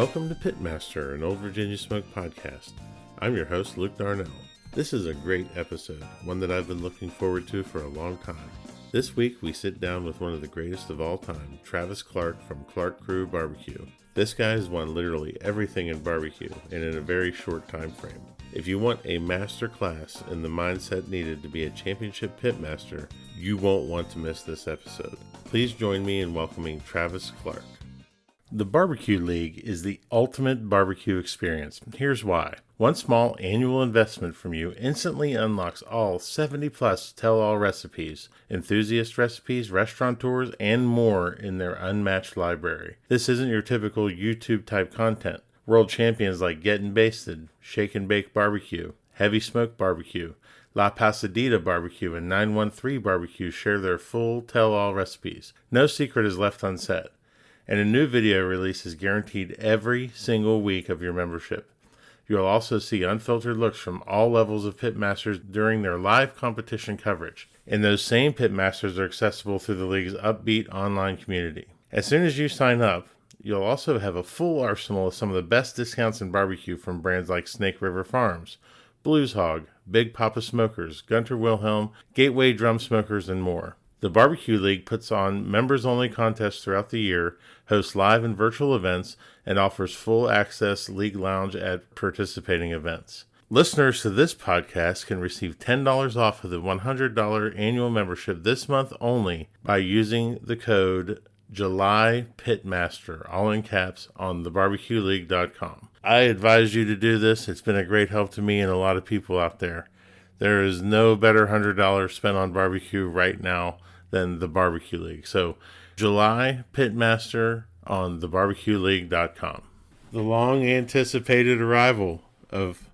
Welcome to Pitmaster, an Old Virginia Smoke podcast. I'm your host, Luke Darnell. This is a great episode, one that I've been looking forward to for a long time. This week, we sit down with one of the greatest of all time, Travis Clark from Clark Crew BBQ. This guy has won literally everything in barbecue, and in a very short time frame. If you want a masterclass in the mindset needed to be a championship pitmaster, you won't want to miss this episode. Please join me in welcoming Travis Clark. The Barbecue League is the ultimate barbecue experience. Here's why. One small annual investment from you instantly unlocks all 70 plus tell-all recipes, enthusiast recipes, restaurateurs, and more in their unmatched library. This isn't your typical YouTube type content. World champions like Getting Basted, Shake and Bake Barbecue, Heavy Smoke Barbecue, La Pasadita Barbecue, and 913 Barbecue share their full tell-all recipes. No secret is left unsaid. And a new video release is guaranteed every single week of your membership. You'll also see unfiltered looks from all levels of pitmasters during their live competition coverage. And those same pitmasters are accessible through the league's upbeat online community. As soon as you sign up, you'll also have a full arsenal of some of the best discounts in barbecue from brands like Snake River Farms, Blues Hog, Big Papa Smokers, Gunter Wilhelm, Gateway Drum Smokers, and more. The Barbecue League puts on members-only contests throughout the year, hosts live and virtual events, and offers full access league lounge at participating events. Listeners to this podcast can receive $10 off of the $100 annual membership this month only by using the code JULYPITMASTER, all in caps, on thebarbecueleague.com. I advise you to do this. It's been a great help to me and a lot of people out there. There is no better $100 spent on barbecue right now than the Barbecue League. So, July Pitmaster on thebarbecueleague.com. The long-anticipated arrival of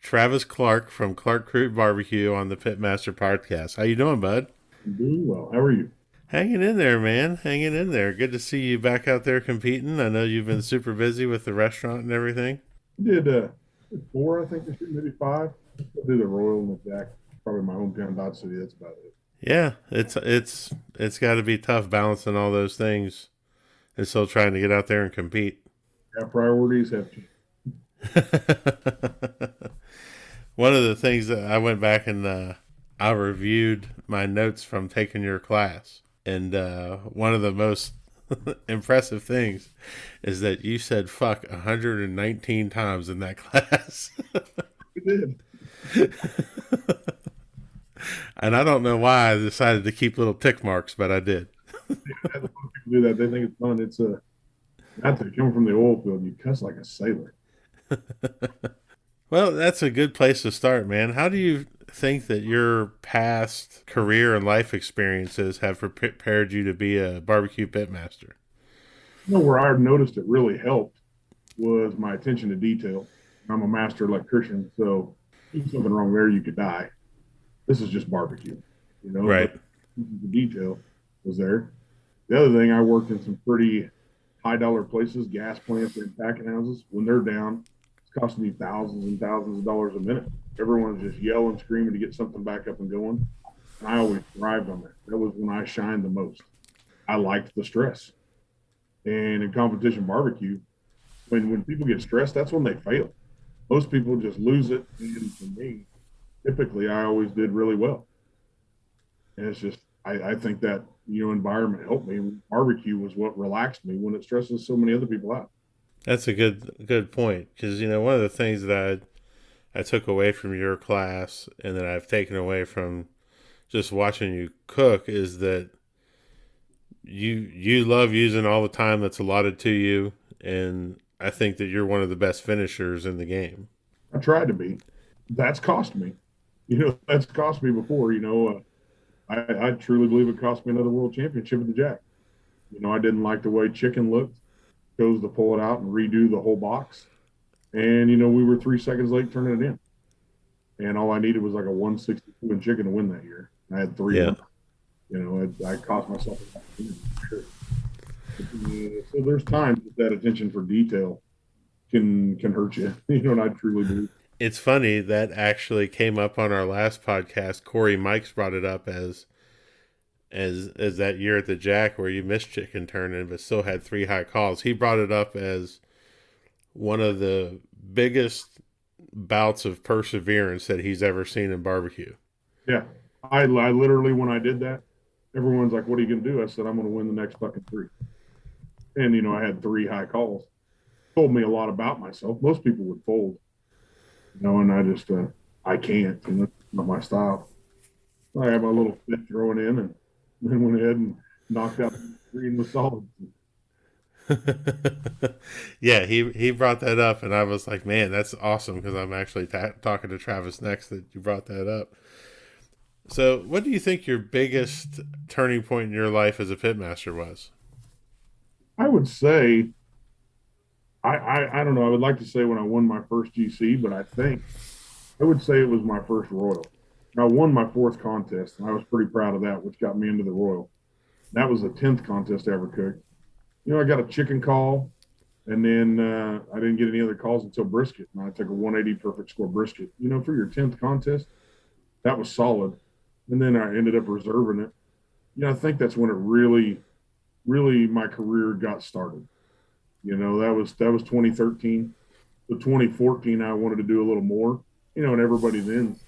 Travis Clark from Clark Crew BBQ on the Pitmaster podcast. How you doing, bud? I'm doing well. How are you? Hanging in there, man. Hanging in there. Good to see you back out there competing. I know you've been super busy with the restaurant and everything. I did 4, I think, this year, maybe 5. I did the Royal and the Jack, probably my hometown Dodge City. That's about it. Yeah, it's got to be tough balancing all those things and still trying to get out there and compete. Yeah, priorities have changed. One of the things that I went back and I reviewed my notes from taking your class, and one of the most impressive things is that you said fuck 119 times in that class. We did. And I don't know why I decided to keep little tick marks, but I did. Yeah, people do that. They think it's fun. It's after coming from the oil field, you cuss like a sailor. Well, that's a good place to start, man. How do you think that your past career and life experiences have prepared you to be a barbecue pitmaster? You know, where I noticed it really helped was my attention to detail. I'm a master electrician, so if there's something wrong there, you could die. This is just barbecue, you know. Right. The detail was there. The other thing, I worked in some pretty high-dollar places, gas plants and packing houses. When they're down, it's costing me thousands and thousands of dollars a minute. Everyone's just yelling, screaming to get something back up and going. And I always thrived on that. That was when I shined the most. I liked the stress. And in competition barbecue, when people get stressed, that's when they fail. Most people just lose it. And for me, typically, I always did really well. And it's just, I think that, you know, environment helped me. Barbecue was what relaxed me when it stresses so many other people out. That's a good point, because, you know, one of the things that I took away from your class and that I've taken away from just watching you cook is that you love using all the time that's allotted to you, and I think that you're one of the best finishers in the game. I tried to be. That's cost me. You know, that's cost me before. You know, I truly believe it cost me another world championship at the Jack. You know, I didn't like the way chicken looked. Chose to pull it out and redo the whole box. And, you know, we were 3 seconds late turning it in. And all I needed was like a 162 in chicken to win that year. I had 3. Yeah. You know, I cost myself sure. So there's times that attention for detail can hurt you. You know, and I truly believe. It's funny that actually came up on our last podcast. Corey Mikes brought it up as that year at the Jack where you missed chicken turning but still had 3 high calls. He brought it up as one of the biggest bouts of perseverance that he's ever seen in barbecue. Yeah. I literally, when I did that, everyone's like, what are you going to do? I said, I'm going to win the next fucking three. And, I had three high calls. Told me a lot about myself. Most people would fold, and I just, I can't, it's not my style. I had my little fit throwing in and then went ahead and knocked out the green with solid. Yeah, he brought that up, and I was like, man, that's awesome, because I'm actually talking to Travis next that you brought that up. So, what do you think your biggest turning point in your life as a pitmaster was? I would say, I don't know. I would like to say when I won my first GC, but I would say it was my first Royal. I won my fourth contest, and I was pretty proud of that, which got me into the Royal. That was the 10th contest I ever cooked. I got a chicken call, and then I didn't get any other calls until brisket. And I took a 180 perfect score brisket. For your 10th contest, that was solid. And then I ended up reserving it. I think that's when it really, really my career got started. That was 2013. So 2014, I wanted to do a little more. And everybody then,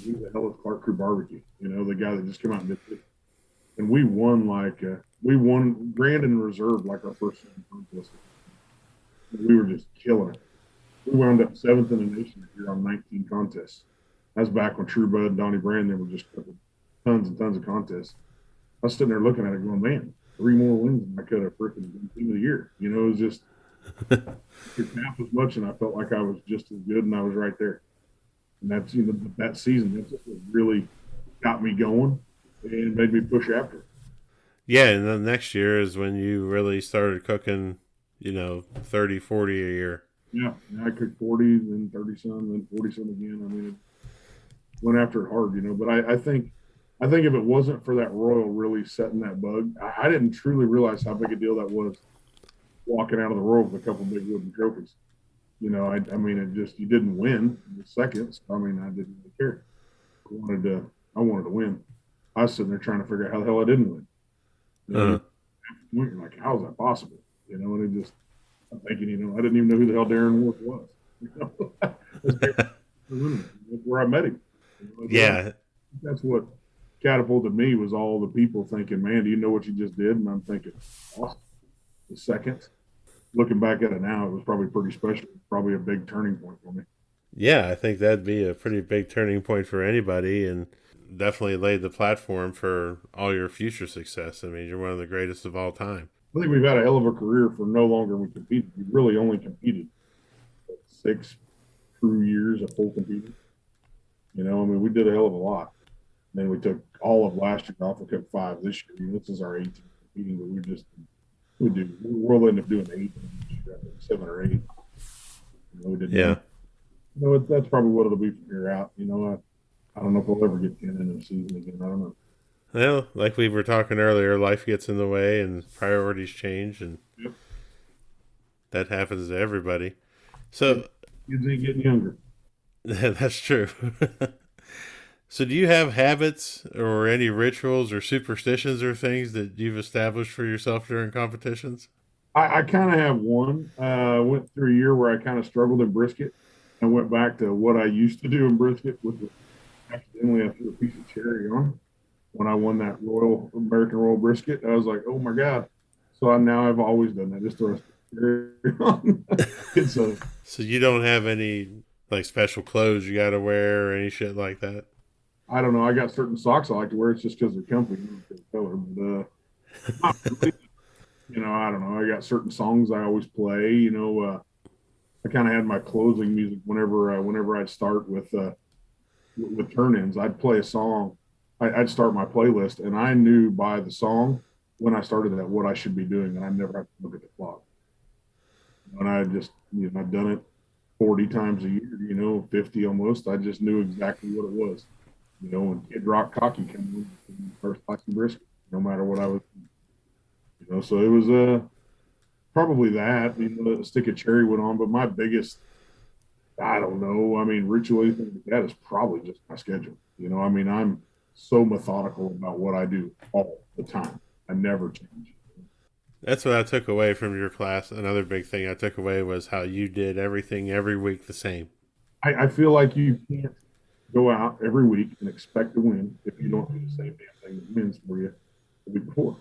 who the hell is Clark Crew BBQ? The guy that just came out and did it. And we won grand and reserve like our first contest. We were just killing it. We wound up 7th in the nation here on 19 contests. That's back when True Bud and Donnie Brand, they were just cooking tons and tons of contests. I was sitting there looking at it going, man, 3 more wins and I could have freaking been team of the year. It was just could tap as much, and I felt like I was just as good, and I was right there. And that's that season, that's what really got me going and made me push after. Yeah, and then next year is when you really started cooking, 30, 40 a year. Yeah, I cooked 40, then 30 some, then 40 some again. I mean, it went after it hard, But I think if it wasn't for that Royal really setting that bug, I didn't truly realize how big a deal that was. Walking out of the Royal with a couple big wooden trophies. I mean, it just, you didn't win in the seconds. I mean, I didn't really care. I wanted to win. I was sitting there trying to figure out how the hell I didn't win. You're like, how is that possible? And it just, I'm thinking, I didn't even know who the hell Darren Wolf was. That's where I met him. Yeah. That's what catapulted me, was all the people thinking, man, do you know what you just did? And I'm thinking, awesome. The second, looking back at it now, it was probably pretty special. Probably a big turning point for me. Yeah, I think that'd be a pretty big turning point for anybody, and definitely laid the platform for all your future success. I mean, you're one of the greatest of all time. I think we've had a hell of a career for no longer we competed. We really only competed 6 true years of full competing. I mean, we did a hell of a lot. And then we took all of last year off. We took 5 this year. This is our 18th competing, but we'll end up doing 8, 7 or 8. We did. Yeah. That's probably what it'll be from here out. I don't know if we'll ever get 10 in the season again. I don't know. Well, like we were talking earlier, life gets in the way and priorities change, and that happens to everybody. So kids ain't getting younger. That's true. So do you have habits or any rituals or superstitions or things that you've established for yourself during competitions? I kind of have one. Went through a year where I kind of struggled in brisket. I went back to what I used to do in brisket, which was accidentally I threw a piece of cherry on when I won that American Royal brisket. I was like, oh my God. So now I've always done that. Just throw a cherry on. So you don't have any like special clothes you got to wear or any shit like that? I don't know. I got certain socks I like to wear. It's just because they're comfy. Color. But, I don't know. I got certain songs I always play. I kind of had my closing music whenever I'd start with turn-ins. I'd play a song. I'd start my playlist, and I knew by the song when I started that what I should be doing, and I never have to look at the clock. And I just, I've done it 40 times a year, 50 almost. I just knew exactly what it was. When Kid Rock Cocky came in first class and brisket, no matter what I was doing. So it was probably that, a stick of cherry went on, but my biggest, I don't know, I mean, ritual, anything like that is probably just my schedule. I mean, I'm so methodical about what I do all the time. I never change. That's what I took away from your class. Another big thing I took away was how you did everything every week the same. I feel like you can't go out every week and expect to win if you don't do the same damn thing that wins for you the week before. I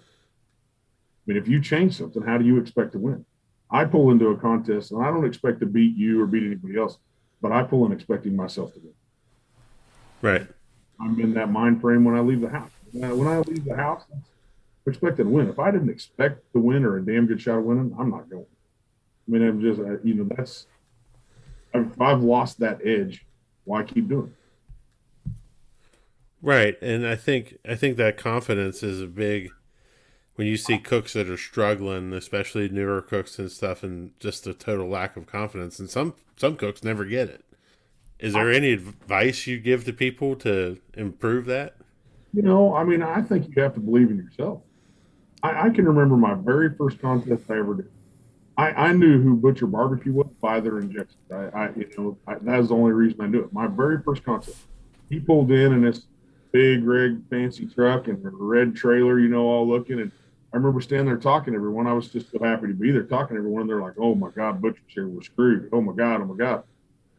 mean, if you change something, how do you expect to win? I pull into a contest and I don't expect to beat you or beat anybody else, but I pull in expecting myself to win. Right. I'm in that mind frame when I leave the house. When I leave the house, I'm expecting to win. If I didn't expect to win or a damn good shot of winning, I'm not going. I mean, I'm just, that's, I've lost that edge. Why keep doing it? Right. And I think that confidence is a big when you see cooks that are struggling, especially newer cooks and stuff, and just a total lack of confidence. And some cooks never get it. Is there any advice you give to people to improve that? I mean, I think you have to believe in yourself. I can remember my very first contest I ever did. I knew who Butcher Barbecue was by their injections. That was the only reason I knew it. My very first contest, he pulled in this big rig, fancy truck and a red trailer, all looking. And I remember standing there talking to everyone. I was just so happy to be there talking to everyone. And they're like, "Oh my God, Butcher's here. We're screwed. Oh my God. Oh my God."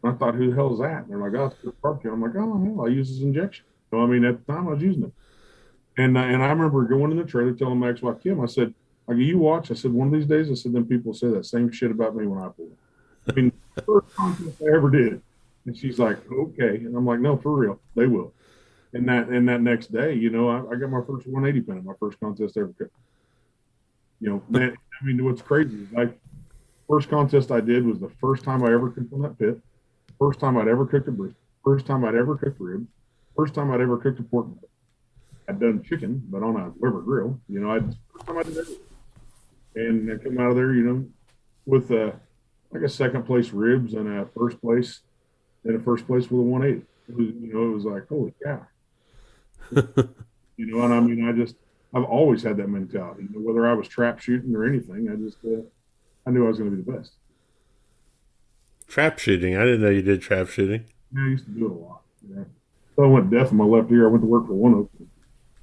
And I thought, "Who the hell is that?" And they're like, "Oh, it's Butcher Barbecue." I'm like, "Oh, hell, I use his injection." So, I mean, at the time I was using it. And I remember going in the trailer telling my ex-wife, Kim, I said, "Like, you watch." I said, "One of these days," I said, "then people say that same shit about me when I pull it." I mean, first contest I ever did. And she's like, "Okay." And I'm like, "No, for real. They will." And that next day, I got my first 180 pin in my first contest I ever cooked. Man, I mean, what's crazy is first contest I did was the first time I ever cooked on that pit, first time I'd ever cooked a brisket, first time I'd ever cooked ribs, first time I'd ever cooked a pork belly. I'd done chicken, but on a Weber grill. First time I did everything. And I come out of there, with like a second place ribs and a first place with a 180. It was like, holy cow. And I mean, I've always had that mentality. Whether I was trap shooting or anything, I knew I was going to be the best. Trap shooting. I didn't know you did trap shooting. Yeah, I used to do it a lot. So I went deaf in my left ear. I went to work for One Oak,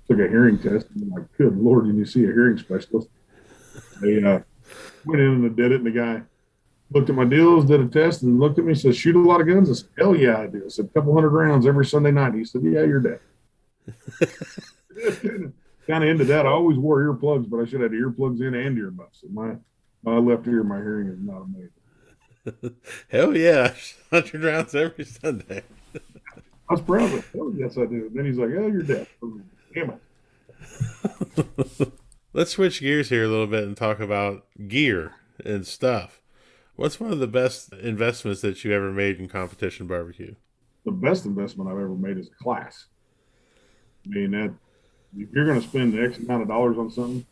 took a hearing test, and I'm like, good Lord, you need to see a hearing specialist. They went in and did it, and the guy looked at my deals, did a test, and looked at me and said, "Shoot a lot of guns?" I said, "Hell yeah, I do." I said, "A couple hundred rounds every Sunday night." He said, "Yeah, you're deaf." Kind of into that. I always wore earplugs, but I should have had earplugs in and earbuds. So my left ear, my hearing is not amazing. Hell yeah, 100 rounds every Sunday. I was proud of it. Oh, yes, I do. And then he's like, "Oh, you're deaf." Damn it. Let's switch gears here a little bit and talk about gear and stuff. What's one of the best investments that you ever made in competition barbecue? The best investment I've ever made is a class. I mean, if you're going to spend X amount of dollars on something,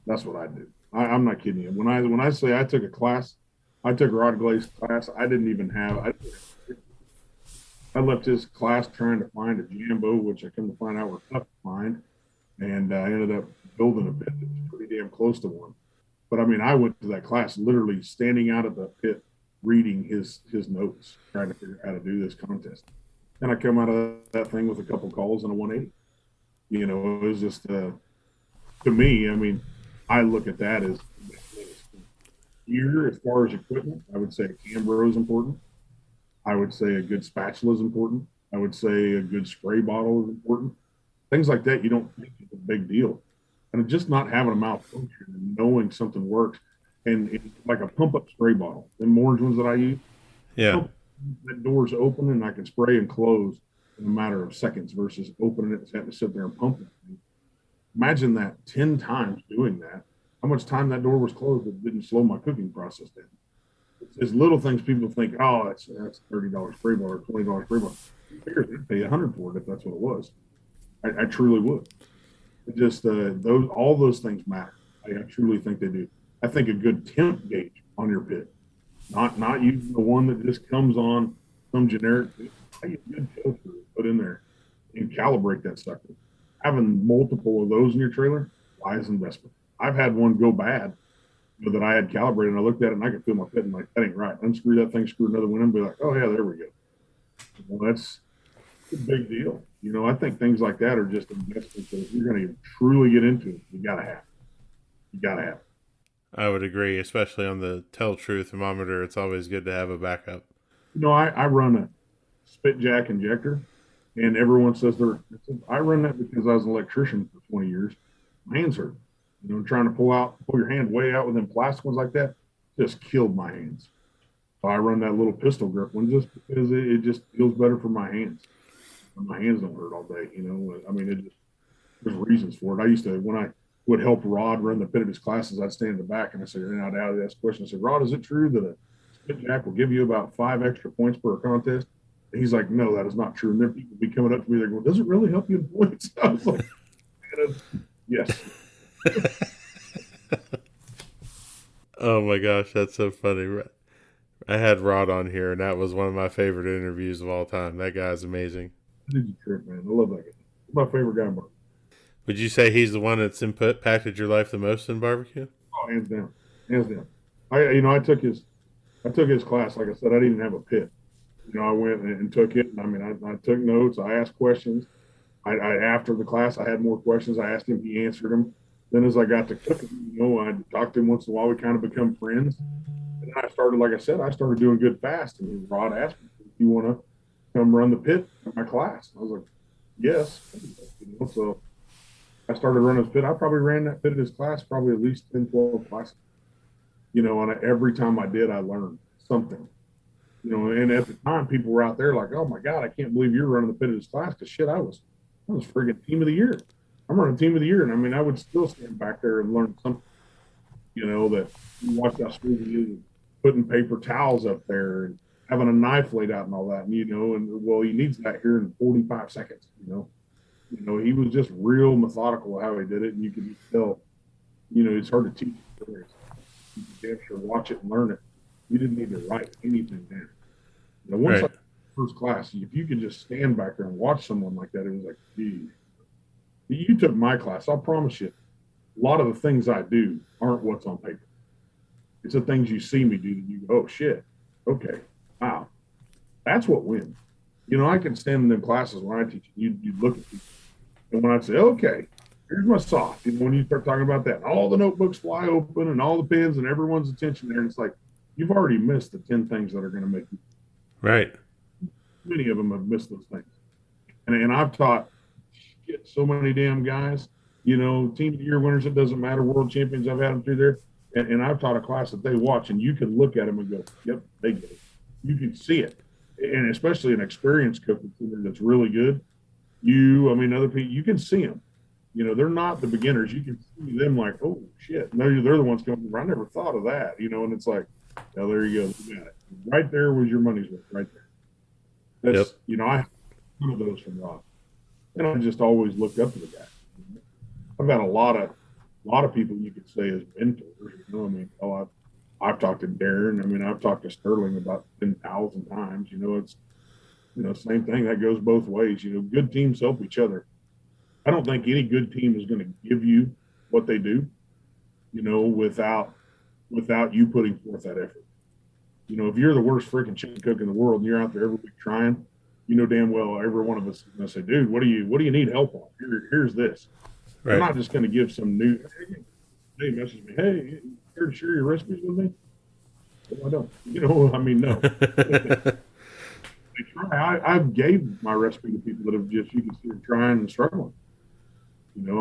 that's what I do. I'm not kidding you. When I say I took a class, I took a rod glaze class. I didn't even have. I left his class trying to find a Jambo, which I come to find out were tough to find, and I ended up building a pit that was pretty damn close to one. But I mean, I went to that class literally standing out of the pit, reading his notes, trying to figure out how to do this contest. And I come out of that thing with a couple calls and a 180. It was just to me. I mean, I look at that as gear as far as equipment. I would say a Cambro is important. I would say a good spatula is important. I would say a good spray bottle is important. Things like that you don't think is a big deal. And just not having a malfunction and knowing something works. And it's like a pump up spray bottle. The orange ones that I use, Yeah. that door's open and I can spray and close in a matter of seconds versus opening it and having to sit there and pump it. Imagine that 10 times doing that. How much time that door was closed that didn't slow my cooking process down. It's little things people think, oh, that's $30 spray bottle or $20 spray bottle. I'd pay $100 for it if that's what it was. I truly would. It just all those things matter. I truly think they do. I think a good temp gauge on your pit, not using the one that just comes on some generic. I use a good filter to put in there and calibrate that sucker. Having multiple of those in your trailer, wise investment. I've had one go bad that I had calibrated, and I looked at it and I could feel my pit and like, that ain't right. Unscrew that thing, screw another one in, and be like, oh yeah, there we go. Well, that's a big deal. I think things like that are just investments that if you're going to truly get into it, you got to have it. You got to have it. I would agree, especially on the tell truth thermometer. It's always good to have a backup. I run a spit jack injector, and everyone says I run that because I was an electrician for 20 years. My hands hurt. Trying to pull your hand way out with them plastic ones like that just killed my hands. So I run that little pistol grip one just because it just feels better for my hands. My hands don't hurt all day. I mean, there's reasons for it. I used to, when I would help Rod run the pit of his classes, I'd stand in the back and I said, and I'd ask a question. I said, Rod, is it true that a spit jack will give you about 5 extra points per contest? And he's like, no, that is not true. And then people be coming up to me, they're going, does it really help you in points? I was like, yes. Oh my gosh, that's so funny. I had Rod on here, and that was one of my favorite interviews of all time. That guy's amazing. Did you trip, man? I love that guy. He's my favorite guy in barbecue. Would you say he's the one that's impacted your life the most in barbecue? Oh, hands down, hands down. I took his class. Like I said, I didn't even have a pit. I went and took it. And I mean, I took notes. I asked questions. I after the class, I had more questions. I asked him. He answered them. Then as I got to cooking, I talked to him once in a while. We kind of become friends. And I started, like I said, I started doing good fast. And Rod asked me, "Do you want to come run the pit at my class?" I was like, "Yes." So I started running his pit. I probably ran that pit at his class probably at least 10, 12 classes. And every time I did, I learned something. And at the time, people were out there like, "Oh my God, I can't believe you're running the pit of this class." Because shit, I was friggin' team of the year. I'm running team of the year, and I mean, I would still stand back there and learn something. That you watch how smooth he is, putting paper towels up there and having a knife laid out and all that. And he needs that here in 45 seconds. He was just real methodical how he did it, and you could tell. It's hard to teach. You can sure watch it and learn it. You didn't need to write anything down. Once Right. first class, if you could just stand back there and watch someone like that, it was like, geez. You took my class. I'll promise you, a lot of the things I do aren't what's on paper. It's the things you see me do that you go, oh shit, okay, wow, that's what wins. I can stand in them classes when I teach. You'd look at people, and when I'd say, okay, here's my soft. When you start talking about that, all the notebooks fly open and all the pens and everyone's attention there, and it's like you've already missed the 10 things that are going to make you. Right. Many of them have missed those things, and I've taught so many damn guys. Team of the year winners. It doesn't matter. World champions. I've had them through there, and I've taught a class that they watch, and you can look at them and go, "Yep, they get it." You can see it, and especially an experienced coach that's really good. Other people, you can see them. They're not the beginners. You can see them like, oh shit, no, they're the ones going. I never thought of that. And it's like, oh, there you go. You got it. Right there was your money's worth. Right there. That's I have one of those from Rob, and I just always looked up to the guy. I've got a lot of people you could say as mentors. I've talked to Darren. I've talked to Sterling about 10,000 times. It's same thing that goes both ways. Good teams help each other. I don't think any good team is going to give you what they do, without you putting forth that effort. If you're the worst freaking chicken cook in the world and you're out there every week trying, damn well every one of us is going to say, dude, what do you need help on? Here's this. Right. I'm not just going to give some new. Hey, message me. Hey, you care to share your recipes with me? No, I don't. No. I've gave my recipe to people that have just, you can see them trying and struggling. You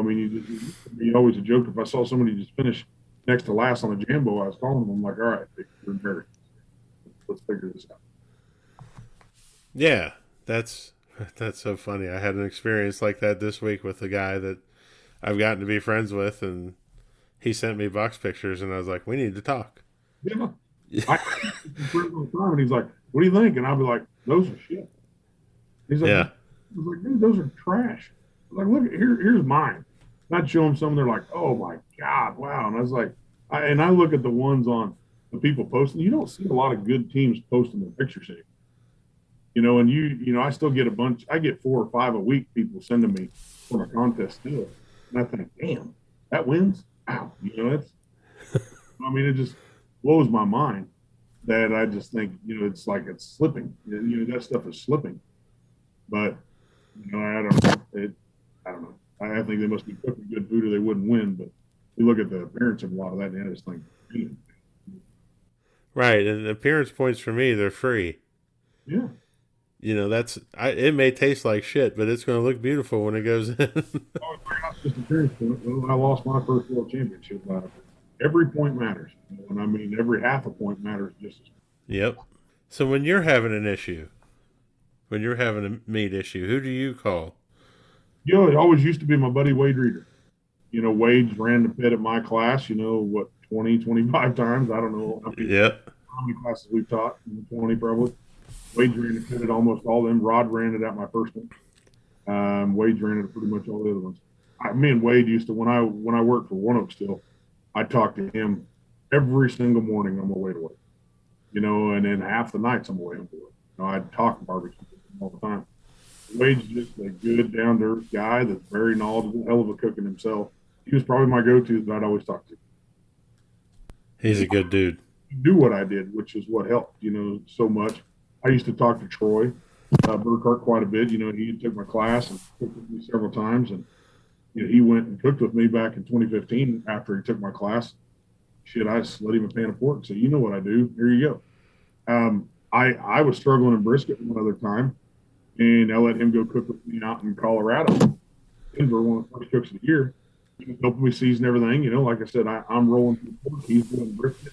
always a joke. If I saw somebody just finish next to last on the Jambo, I was calling them. I'm like, all right, we're embarrassed. Let's figure this out. Yeah, that's so funny. I had an experience like that this week with a guy that I've gotten to be friends with, and he sent me box pictures, and I was like, we need to talk. Yeah. And he's like, what do you think? And I'll be like, those are shit. He's like, I was like, dude, those are trash. I was like, look, here's mine. And I'd show them some, they're like, oh my God, wow. And I was like, I look at the ones on the people posting. You don't see a lot of good teams posting their pictures anymore. And I still get a bunch. I get 4 or 5 a week people sending me from a contest still. And I think, damn, that wins? Wow. It just blows my mind that I just think, it's like it's slipping. That stuff is slipping. But, I don't know. I don't know. I think they must be cooking good food or they wouldn't win. But you look at the appearance of a lot of that, and I just think, Right, and appearance points for me, they're free. Yeah. It may taste like shit, but it's going to look beautiful when it goes in. Oh, not just appearance point. When I lost my first world championship, every point matters. And I mean, every half a point matters just as much. Yep. So when you're having an issue, when you're having a meat issue, who do you call? It always used to be my buddy Wade Reeder. Wade's ran the pit at my class, what, 20, 25 times. I don't know Yep. how many classes we've taught, 20 probably. Wade's ran the pit at almost all of them. Rod ran it at my first one. Wade's ran it at pretty much all the other ones. Me and Wade used to, when I worked for One Oak still, I talked to him every single morning on my way to work. And then half the nights on my way home to work. I'd talk barbecue with him all the time. Wade's just a good, down-to-earth guy that's very knowledgeable, hell of a cook in himself. He was probably my go-to that I'd always talk to. He's a good dude. Do what I did, which is what helped, so much. I used to talk to Troy Burkhart quite a bit. He took my class and cooked with me several times. And, he went and cooked with me back in 2015 after he took my class. Shit, I just let him a pan of pork and said, you know what I do. Here you go. I was struggling in brisket one other time, and I let him go cook with me out in Colorado. Denver, one of the first cooks of the year. He was helping me season everything. Like I said, I'm rolling through pork. He's doing brisket.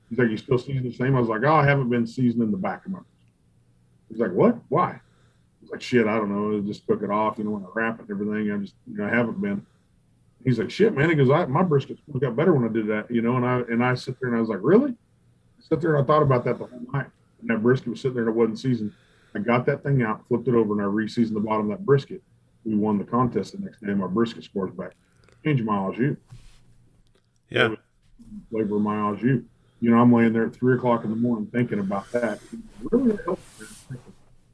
He's like, you still season the same? I was like, oh, I haven't been seasoning the back of my brisket. He's like, what? Why? I was like, shit, I don't know. Just cook it off, when I wrap it and everything. I just, I haven't been. He's like, shit, man. He goes, my brisket got better when I did that, and I sit there and I was like, really? I sat there and I thought about that the whole night. And that brisket was sitting there and it wasn't seasoned. I got that thing out, flipped it over, and I re-seasoned the bottom of that brisket. We won the contest the next day, and my brisket scores back. Change my au jus. Yeah. Flavor of my au jus. I'm laying there at 3 o'clock in the morning thinking about that. Really helped me.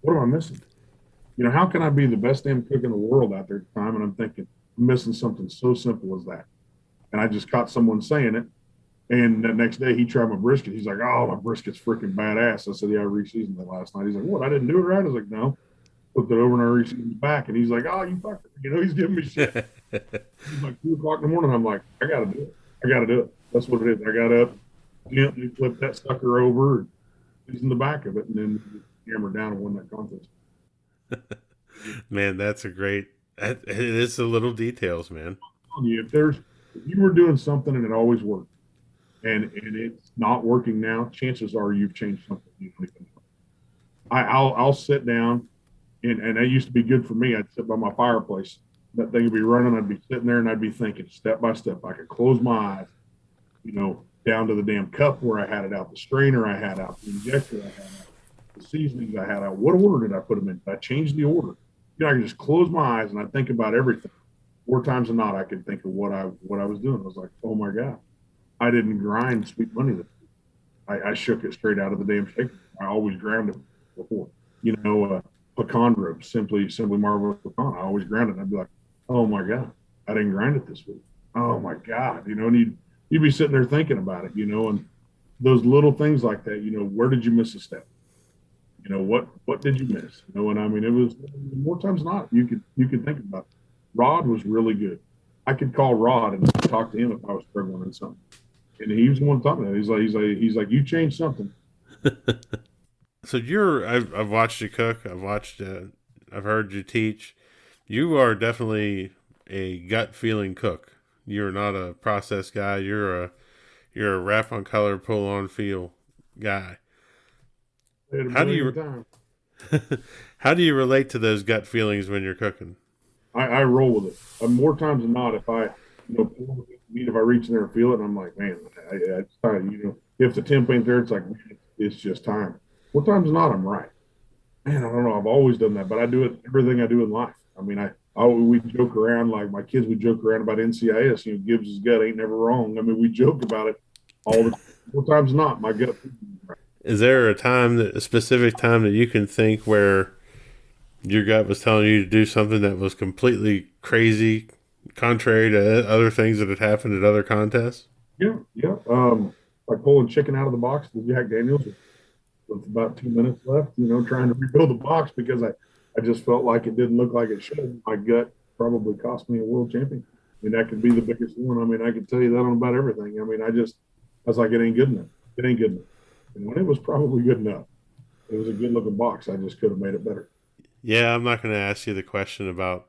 What am I missing? How can I be the best damn cook in the world out there at the time? And I'm thinking, I'm missing something so simple as that. And I just caught someone saying it. And the next day he tried my brisket. He's like, oh, my brisket's freaking badass. I said, yeah, I re-seasoned it last night. He's like, what? I didn't do it right? I was like, no. Flipped it over and I re-seasoned it back. And he's like, oh, you fucker. He's giving me shit. He's like 2 o'clock in the morning. I'm like, I got to do it. I got to do it. That's what it is. I got up, gently flipped that sucker over, and seasoned the back of it, and then hammered down and won that contest. Man, that's a great. It is the little details, man. If you were doing something and it always worked, and it's not working now, chances are you've changed something you don't even know. I'll sit down, and that used to be good for me. I'd sit by my fireplace. That thing would be running. I'd be sitting there and I'd be thinking step by step. I could close my eyes, down to the damn cup where I had it out, the strainer I had out, the injector I had out, the seasonings I had out. What order did I put them in? Did I change the order? I can just close my eyes and I think about everything. 4 times than not, I could think of what I was doing. I was like, oh my God, I didn't grind sweet money this week. I shook it straight out of the damn shaker. I always ground it before. Pecan ribs, simply marvelous pecan. I always ground it. And I'd be like, oh my God, I didn't grind it this week. Oh my God, and you'd be sitting there thinking about it, and those little things like that. Where did you miss a step? What did you miss? And I mean, it was more times than not. You could think about it. Rod was really good. I could call Rod and talk to him if I was struggling in something, and he was the one talking about it. He's like, you changed something. So I've watched you cook. I've heard you teach. You are definitely a gut feeling cook. You're not a process guy. You're a wrap on color, pull on feel guy. How do you relate to those gut feelings when you're cooking? I roll with it. More times than not, if I if I reach in there and feel it, and I'm like, man, it's time. If the temp ain't there, it's like, man, it's just time. More times than not, I'm right. Man, I don't know. I've always done that, but I do it everything I do in life. I mean, we joke around, like my kids would joke around about NCIS. Gibbs' gut ain't never wrong. I mean, we joke about it all the more times than not. My gut. Is there a specific time that you can think where your gut was telling you to do something that was completely crazy, contrary to other things that had happened at other contests? Yeah. Like pulling chicken out of the box with Jack Daniels with about 2 minutes left, trying to rebuild the box because I just felt like it didn't look like it should. My gut probably cost me a world champion. I mean, that could be the biggest one. I mean, I could tell you that on about everything. I mean, I was like, it ain't good enough. It ain't good enough. And when it was probably good enough, it was a good looking box. I just could have made it better. Yeah, I'm not going to ask you the question about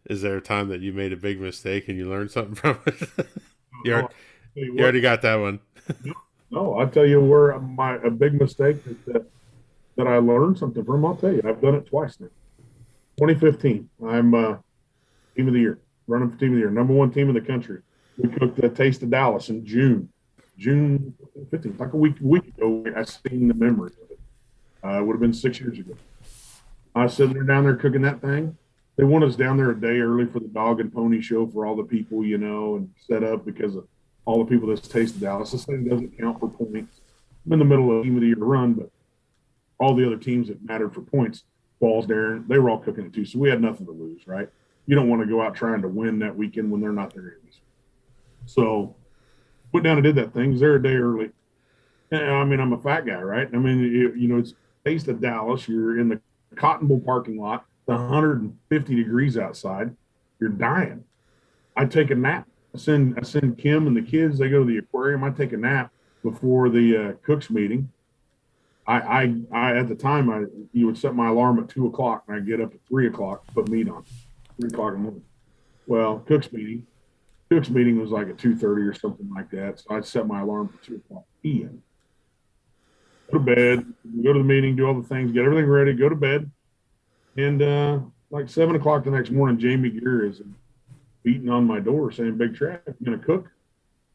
is there a time that you made a big mistake and you learned something from it? you, No, already, you already got that one. no, I tell you where a big mistake that I learned something from. I'll tell you, I've done it twice now. 2015, I'm team of the year, running for team of the year, number one team in the country. We cooked the Taste of Dallas in June 15th, like a week ago. I seen the memory of it. It would have been 6 years ago. I was sitting there down there cooking that thing. They want us down there a day early for the dog and pony show for all the people, and set up because of all the people that's tasted Dallas. This thing doesn't count for points. I'm in the middle of team of the year run, but all the other teams that mattered for points, Balls, Darren, they were all cooking it too. So we had nothing to lose, right? You don't want to go out trying to win that weekend when they're not there anyways. So went down and did that thing. Was there a day early. I mean, I'm a fat guy, right? I mean, it's Taste of Dallas. You're in the Cotton Bowl parking lot. It's 150 degrees outside. You're dying. I take a nap. I send Kim and the kids. They go to the aquarium. I take a nap before the cooks meeting. I at the time you would set my alarm at 2:00 and I'd get up at 3:00, put meat on 3:00 in the morning. Well, Cook's meeting was like at 2:30 or something like that. So I'd set my alarm for 2:00 p.m. Go to bed, go to the meeting, do all the things, get everything ready, go to bed. And like 7:00 the next morning, Jamie Gear is beating on my door saying, "Big Trav, you gonna cook?"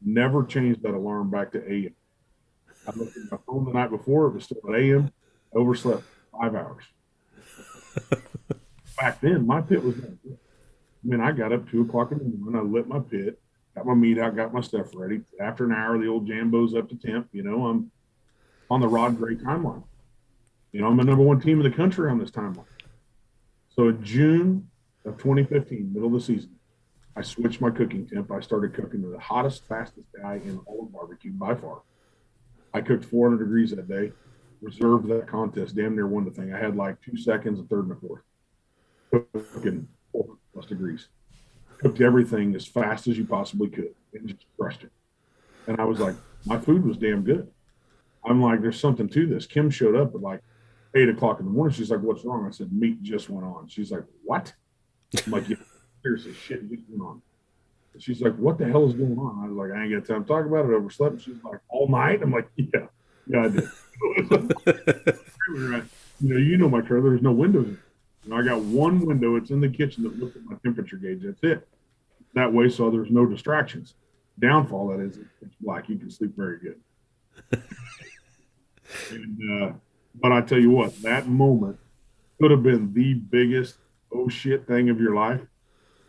Never changed that alarm back to AM. I looked at my phone the night before, it was still at AM. Overslept 5 hours. Back then, my pit was done. I mean, I got up 2:00 in the morning, I lit my pit, got my meat out, got my stuff ready. After an hour, the old Jambo's up to temp. I'm on the Rod Gray timeline. I'm the number one team in the country on this timeline. So in June of 2015, middle of the season, I switched my cooking temp. I started cooking to the hottest, fastest guy in all of barbecue by far. I cooked 400 degrees that day, reserved that contest, damn near won the thing. I had like 2 seconds, a third, and a fourth. Cooking 400 plus degrees. Cooked everything as fast as you possibly could and just crushed it. And I was like, my food was damn good. I'm like, there's something to this. Kim showed up at like 8:00 in the morning. She's like, "What's wrong?" I said, "Meat just went on." She's like, "What?" I'm like, "Yeah, seriously, shit just went on." She's like, "What the hell is going on?" I was like, "I ain't got time to talk about it. Overslept." She's like, "All night?" I'm like, "Yeah, I did." My trailer. There's no windows. I got one window. It's in the kitchen that looks at my temperature gauge. That's it. That way, so there's no distractions. Downfall, that is, it's black. You can sleep very good. But I tell you what, that moment could have been the biggest oh shit thing of your life.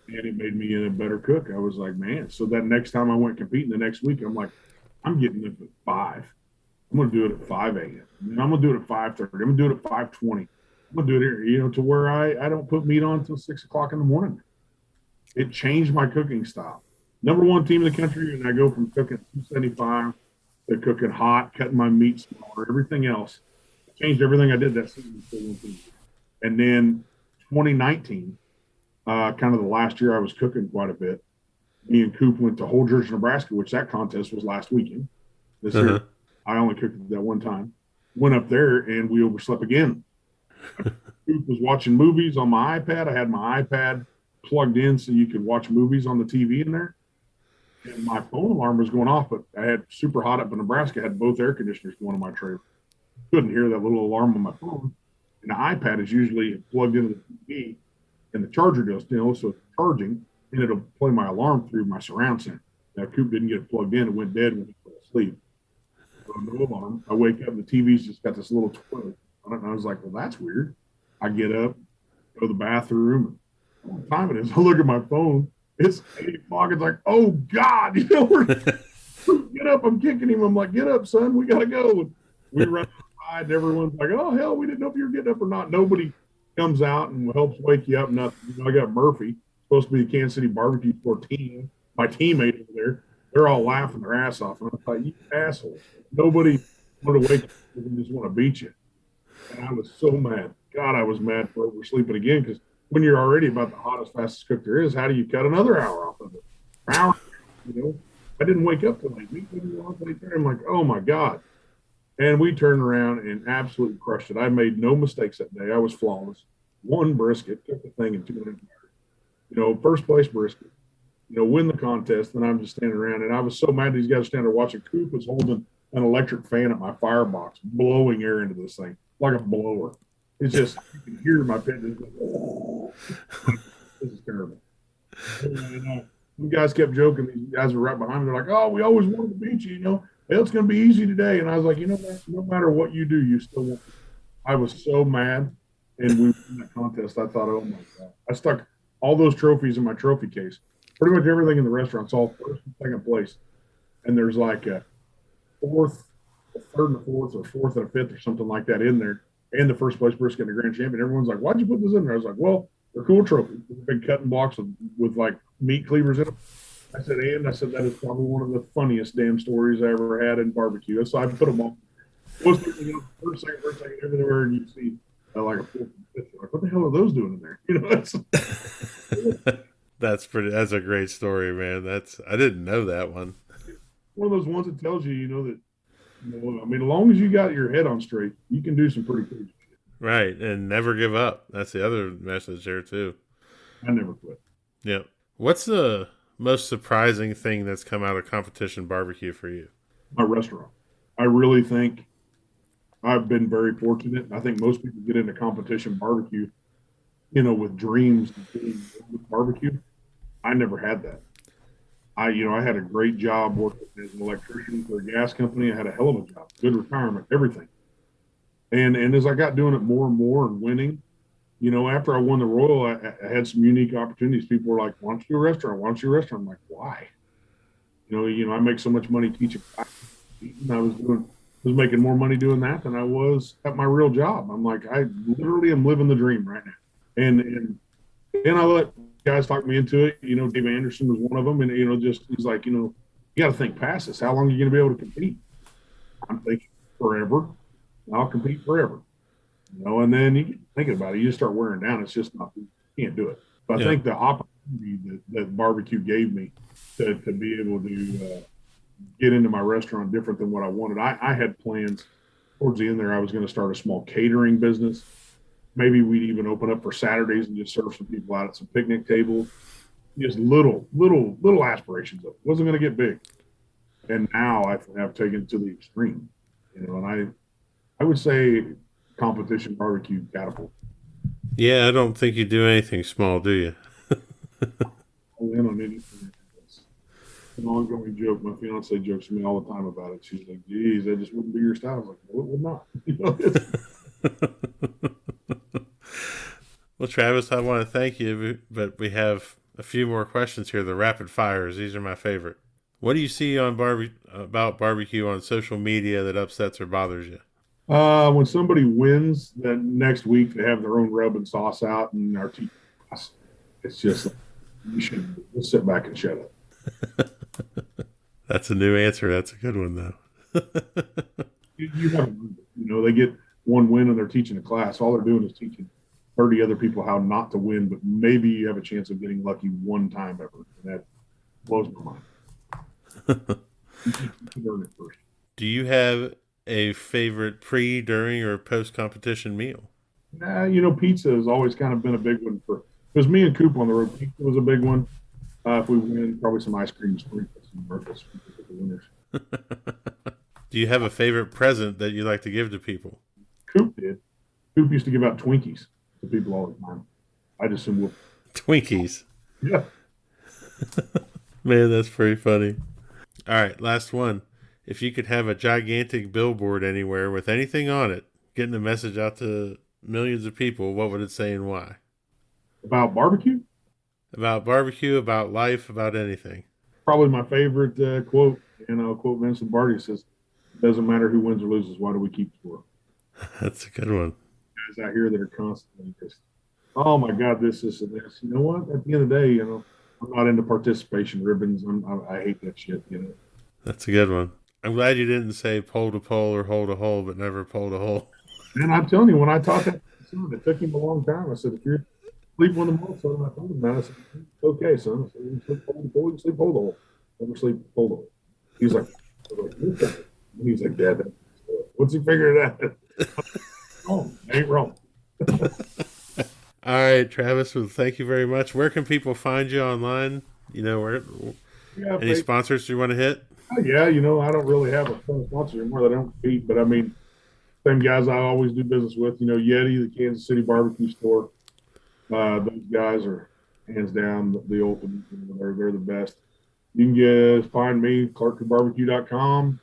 And it made me a better cook. I was like, man. So that next time I went competing the next week, I'm like, I'm getting up at 5. I'm going to do it at 5 a.m. And I'm going to do it at 5:30. I'm going to do it at 5:20. I'm going to do it here, to where I don't put meat on until 6:00 in the morning. It changed my cooking style. Number one team in the country, and I go from cooking 275 to cooking hot, cutting my meat smaller, everything else. I changed everything I did that season. And then 2019, kind of the last year I was cooking quite a bit. Me and Coop went to Holdridge, Nebraska, which that contest was last weekend. This year, I only cooked it that one time. Went up there and we overslept again. Coop was watching movies on my iPad. I had my iPad plugged in so you could watch movies on the TV in there. And my phone alarm was going off, but I had super hot up in Nebraska. I had both air conditioners going on my trailer. Couldn't hear that little alarm on my phone. And the iPad is usually plugged into the TV, and the charger goes, so it's charging, and it'll play my alarm through my surround sound. Now, Coop didn't get it plugged in. It went dead when he fell asleep. So no alarm. I wake up, and the TV's just got this little twirl on it, and I was like, well, that's weird. I get up, go to the bathroom, and what time it is, I look at my phone. It's 8:00. It's like, oh, God, we're get up. I'm kicking him. I'm like, get up, son. We got to go. And we run outside, and everyone's like, oh, hell, we didn't know if you were getting up or not. Nobody comes out and helps wake you up. Nothing. I got Murphy, supposed to be the Kansas City barbecue sport team, my teammate over there. They're all laughing their ass off. And I thought, you assholes. Nobody wanted to wake you. They just want to beat you. And I was so mad. God, I was mad for oversleeping again, because when you're already about the hottest, fastest cook there is, how do you cut another hour off of it? Hour, I didn't wake up till like 8:30. I'm like, oh my God. And we turned around and absolutely crushed it. I made no mistakes that day. I was flawless. One brisket, took the thing in 2 minutes. First place brisket, win the contest. And I'm just standing around. And I was so mad these guys standing there watching. Coop was holding an electric fan at my firebox, blowing air into this thing like a blower. It's just, you can hear my pit. Like, oh, this is terrible. And, you guys kept joking. These guys were right behind me. They're like, oh, we always wanted to beat you, It's going to be easy today. And I was like, no matter what you do, you still won't. I was so mad. And we won that contest. I thought, oh my God. I stuck all those trophies in my trophy case. Pretty much everything in the restaurant's all first and second place. And there's like a fourth, a third and a fourth, or fourth and a fifth, or something like that in there. And the first place brisket and the grand champion. Everyone's like, why'd you put this in there? I was like, well, they're cool trophies. Big cutting blocks with like meat cleavers in them. I said that is probably one of the funniest damn stories I ever had in barbecue. So I put them all. First, second, everywhere, and you see like a fourth and fifth. Like, what the hell are those doing in there? That's a great story, man. I didn't know that one. One of those ones that tells you, that. I mean, as long as you got your head on straight, you can do some pretty cool shit. Right, and never give up. That's the other message there too. I never quit. Yep. What's the most surprising thing that's come out of competition barbecue for you? My restaurant. I really think I've been very fortunate. I think most people get into competition barbecue, with dreams of being with barbecue. I never had that. I had a great job working as an electrician for a gas company. I had a hell of a job, good retirement, everything. And as I got doing it more and more and winning, after I won the Royal, I had some unique opportunities. People were like, why don't you do a restaurant? Why don't you do a restaurant? I'm like, why? I make so much money teaching. I was making more money doing that than I was at my real job. I'm like, I literally am living the dream right now. And I let guys talk me into it. Dave Anderson was one of them. And, he's like, you got to think past this. How long are you going to be able to compete? I'm thinking forever. I'll compete forever. And then you think about it, you just start wearing down. It's just not, you can't do it. But I think the opportunity that barbecue gave me to be able to get into my restaurant different than what I wanted. I had plans towards the end there. I was going to start a small catering business. Maybe we'd even open up for Saturdays and just serve some people out at some picnic tables. Just little aspirations of it. Wasn't going to get big. And now I've taken it to the extreme. And I would say competition barbecue catapult. Yeah, I don't think you do anything small, do you? I'll in on anything. It's an ongoing joke. My fiance jokes to me all the time about it. She's like, geez, that just wouldn't be your style. I was like, well, it would not. Well, Travis, I want to thank you, but we have a few more questions here. The rapid fires. These are my favorite. What do you see on about barbecue on social media that upsets or bothers you? When somebody wins, then next week they have their own rub and sauce out and our team. It's just like, you should just sit back and shut up. That's a new answer. That's a good one, though. you have, they get one win and they're teaching a class. All they're doing is teaching 30 other people how not to win, but maybe you have a chance of getting lucky one time ever. And that blows my mind. You learn it first. Do you have a favorite pre, during, or post competition meal? Pizza has always kind of been a big one because me and Coop on the road. Pizza was a big one. If we win, probably some ice cream and sprinkles and burgers for the winners. Do you have a favorite present that you like to give to people? Coop did. Coop used to give out Twinkies to people all the time. I just assume Twinkies. Yeah. Man, that's pretty funny. All right, last one. If you could have a gigantic billboard anywhere with anything on it, getting a message out to millions of people, what would it say and why? About barbecue? About barbecue, about life, about anything. Probably my favorite quote, and I'll quote Vincent Barty, says, "It doesn't matter who wins or loses, why do we keep score?" That's a good one. Guys out here that are constantly just, oh my God, this, and this. You know what? At the end of the day, I'm not into participation ribbons. I hate that shit, That's a good one. I'm glad you didn't say pole to pole or hole to hole, but never pole to hole. And I'm telling you, when I taught that to son, it took him a long time. I said, if you're sleeping on the mall, son, I told him that. I said, okay, son. I said, you sleep pole to pole, you sleep hole to hole. Never sleep pulled over. He's like, "What's that?" He's like, Dad, what's he figuring out? Oh, ain't wrong. All right, Travis. Well, thank you very much. Where can people find you online? Where Yeah, any sponsors you want to hit? yeah, I don't really have a ton of sponsors anymore that I don't compete, but I mean, same guys I always do business with. Yeti, the Kansas City barbecue store. Those guys are hands down the ultimate. They're the best. You can find me clarkcrewbbq.com.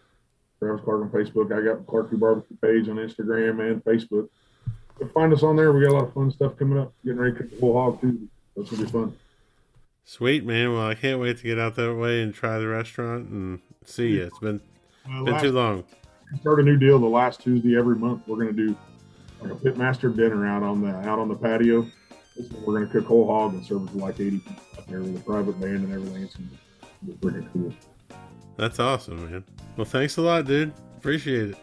Travis Clark on Facebook. I got the Clark Crew Barbecue page on Instagram and Facebook. But find us on there. We got a lot of fun stuff coming up. Getting ready to cook the whole hog too. That's gonna be fun. Sweet, man. Well, I can't wait to get out that way and try the restaurant and see you. It's been too long. Start a new deal the last Tuesday every month. We're gonna do like a pitmaster dinner out on the patio. We're gonna cook whole hog and serve it to like 80 people out there with a private band and everything. It's gonna be freaking cool. That's awesome, man. Well, thanks a lot, dude. Appreciate it.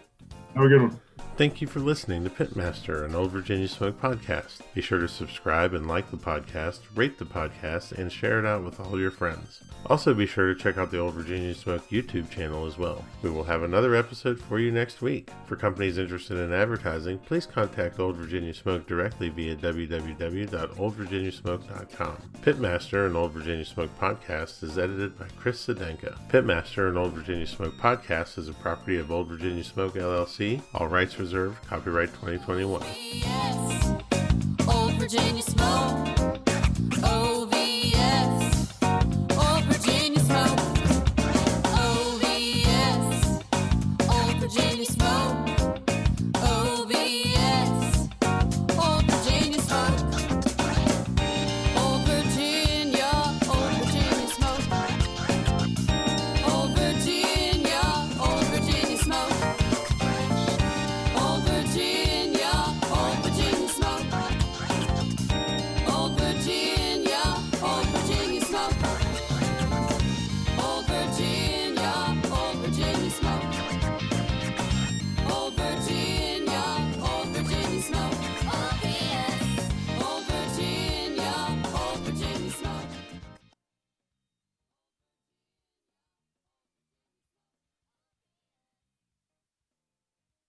Have a good one. Thank you for listening to Pitmaster, an Old Virginia Smoke podcast. Be sure to subscribe and like the podcast, rate the podcast, and share it out with all your friends. Also, be sure to check out the Old Virginia Smoke YouTube channel as well. We will have another episode for you next week. For companies interested in advertising, please contact Old Virginia Smoke directly via www.oldvirginiasmoke.com. Pitmaster, an Old Virginia Smoke podcast, is edited by Chris Sedenka. Pitmaster, an Old Virginia Smoke podcast is a property of Old Virginia Smoke LLC. All rights reserved. Copyright 2021. Yes, Old Virginia Smoke.